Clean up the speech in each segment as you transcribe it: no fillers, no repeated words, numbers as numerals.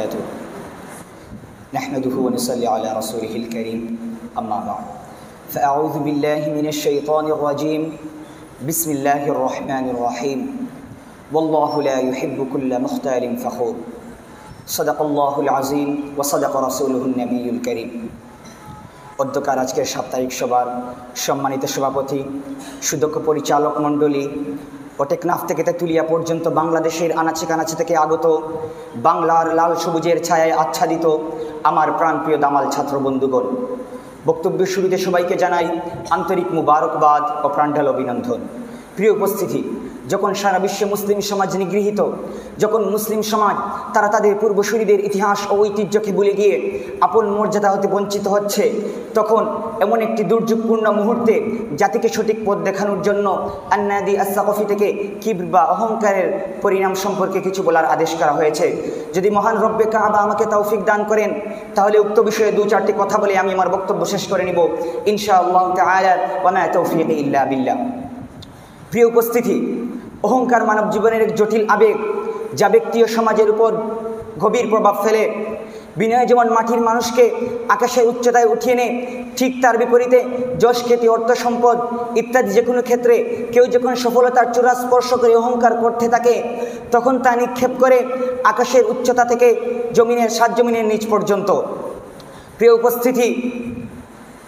وبركاته نحمده ونصلي على رسوله الكريم أما بعد فأعوذ بالله من الشيطان الرجيم بسم الله الرحمن الرحيم والله لا يحب كل مختال فخور صدق الله العظيم وصدق رسوله النبي الكريم অধ্যকার আজকের সাপ্তাহিক সভার সম্মানিত সভাপতি, সুদক্ষ পরিচালক মণ্ডলী ও টেকনাফ থেকে তেঁতুলিয়া পর্যন্ত বাংলাদেশের আনাচে কানাচে থেকে আগত, বাংলার লাল সবুজের ছায়ায় আচ্ছাদিত আমার প্রাণপ্রিয় দামাল ছাত্র বন্ধুগণ, বক্তব্যের শুরুতে সবাইকে জানাই আন্তরিক মুবারকবাদ ও প্রাণঢাল অভিনন্দন। প্রিয় উপস্থিতি, যখন সারা বিশ্বে মুসলিম সমাজ নিগৃহীত, যখন মুসলিম সমাজ তারা তাদের পূর্বসূরীদের ইতিহাস ও ঐতিহ্যকে ভুলে গিয়ে আপন মর্যাদা হতে বঞ্চিত হচ্ছে, তখন এমন একটি দুর্যোগপূর্ণ মুহূর্তে জাতিকে সঠিক পথ দেখানোর জন্য আন্নাদি আস-সাকফি থেকে কিবর বা অহংকারের পরিণাম সম্পর্কে কিছু বলার আদেশ করা হয়েছে। যদি মহান রব্বে কাবা আমাকে তৌফিক দান করেন, তাহলে উক্ত বিষয়ে দু চারটি কথা বলে আমি আমার বক্তব্য শেষ করে নিব ইনশাআল্লাহ তাআলা, ওয়া মা তাওফীকি ইল্লা বিল্লাহ। প্রিয় উপস্থিতি, অহংকার মানব জীবনের এক জটিল আবেগ, যা ব্যক্তি ও সমাজের উপর গভীর প্রভাব ফেলে। বিনয় যেমন মাটির মানুষকে আকাশের উচ্চতায় উঠিয়ে নেয়, ঠিক তার বিপরীতে যশ, খ্যাতি, অর্থ সম্পদ ইত্যাদি যে কোনো ক্ষেত্রে কেউ যখন সফলতার চূড়া স্পর্শ করে অহংকার করতে থাকে, তখন তা নিক্ষেপ করে আকাশের উচ্চতা থেকে সাত জমিনের নিচ পর্যন্ত। প্রিয় উপস্থিতি,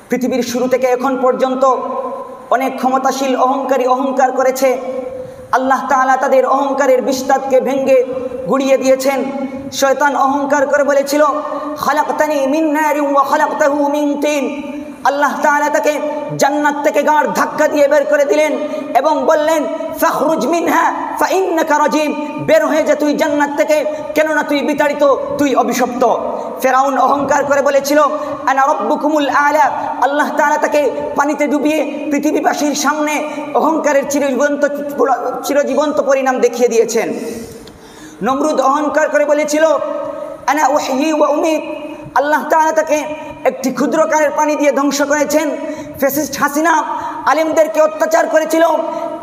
পৃথিবীর শুরু থেকে এখন পর্যন্ত অনেক ক্ষমতাশীল অহংকারী অহংকার করেছে। আল্লাহ তাআলা তাদের অহংকারের বিস্তারকে ভেঙে গুড়িয়ে দিয়েছেন। শয়তান অহংকার করে বলেছিল, খালাকতানি মিন নারিন ওয়া খালাকতাহু মিন তিন। আল্লাহ তাআলা তাকে জান্নাত থেকে গাড় ধাক্কা দিয়ে বের করে দিলেন এবং বললেন, ফাখরুজ মিনহা ফাইন্নাকা রাজিম। বের হয়ে যা তুই জান্নাত থেকে, কেননা তুই বিতাড়িত, তুই অভিশপ্ত। ফেরাউন অহংকার করে বলেছিল, আনা রাব্বুকুমুল আলা। আল্লাহ তাআলা তাকে পানিতে ডুবিয়ে পৃথিবীবাসীর সামনে অহংকারের চিরজীবন্ত পরিণাম দেখিয়ে দিয়েছেন। নমরুদ অহংকার করে বলেছিল, আনা উহয়ি ওয়া উমীত। আল্লাহ তাআলা তাকে একটি ক্ষুদ্রকারের পানি দিয়ে ধ্বংস করেছেন। ফ্যাসিস্ট হাসিনা আলেমদেরকে অত্যাচার করেছিল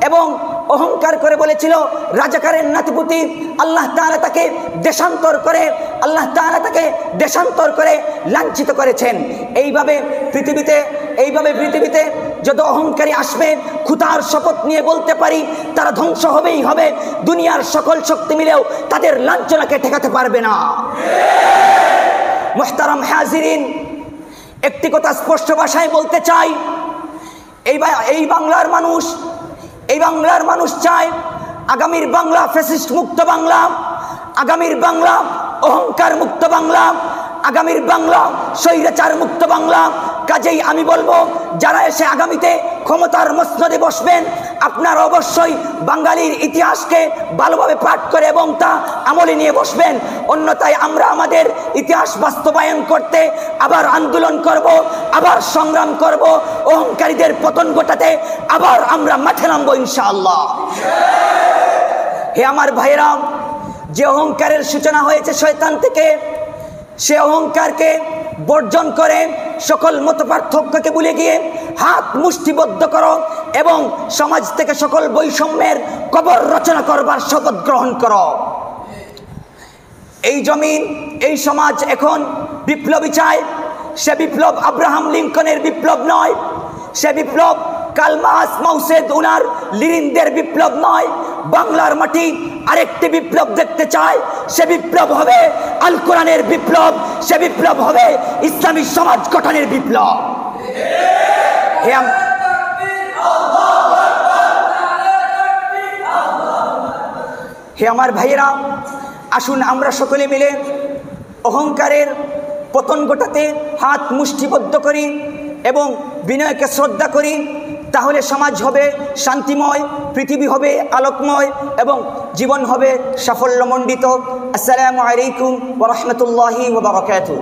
এবং অহংকার করে বলেছিল, রাজাকারের নাতিপুতি। আল্লাহ তাআলা তাকে দেশান্তর করে লাঞ্ছিত করেছেন। এইভাবে পৃথিবীতে যত অহংকারী আসবে, খুদার শপথ নিয়ে বলতে পারি তারা ধ্বংস হবেই হবে। দুনিয়ার সকল শক্তি মিলেও তাদের লাঞ্ছনাকে ঠেকাতে পারবে না। মুহতারাম হাজিরিন, একটি কথা স্পষ্ট ভাষায় বলতে চাই, এই বাংলার মানুষ চায় আগামীর বাংলা ফ্যাসিস্ট মুক্ত বাংলা, আগামীর বাংলা অহংকার মুক্ত বাংলা, আগামীর বাংলা স্বৈরাচার মুক্ত বাংলা। কাজেই আমি বলবো, যারা এসে আগামীতে ক্ষমতার মসনদে বসবেন, আপনারা অবশ্যই বাঙালির ইতিহাসকে ভালোভাবে পাঠ করে এবং তা আমলে নিয়ে বসবেন। অন্যথায় আমরা আমাদের ইতিহাস বাস্তবায়ন করতে আবার আন্দোলন করব, আবার সংগ্রাম করব, অহংকারীদের পতন ঘটাতে আবার আমরা মাঠে নামবো ইনশাআল্লাহ। হে আমার ভাইরা, যে অহংকারের সূচনা হয়েছে শয়তান থেকে, সে অহংকারকে বর্জন করে সকল মতপার্থক্যকে ভুলে গিয়ে হাত মুষ্টিবদ্ধ করো এবং সমাজ থেকে সকল বৈষম্যের কবর রচনা করবার শপথ গ্রহণ করো। এই জমিন, এই সমাজ এখন বিপ্লবী চায়। সে বিপ্লব আব্রাহাম লিঙ্কনের বিপ্লব নয়, সে বিপ্লব কার্ল মার্কস, মাও সেতুংয়ের, লেনিনদের বিপ্লব নয়। বাংলার মাটি আরেকটি বিপ্লব দেখতে চায়। সে বিপ্লব হবে আল কোরআনের বিপ্লব, সে বিপ্লব হবে ইসলামী সমাজ গঠনের বিপ্লব। হে আমার ভাইয়েরা, আসুন আমরা সকলে মিলে অহংকারের পতন ঘটাতে হাত মুষ্টিবদ্ধ করি এবং বিনয়কে শ্রদ্ধা করি। তাহলে সমাজ হবে শান্তিময়, পৃথিবী হবে আলোকময় এবং জীবন হবে সাফল্যমণ্ডিত। আসসালামু আলাইকুম ওয়া রাহমাতুল্লাহি ওয়া বারাকাতুহু।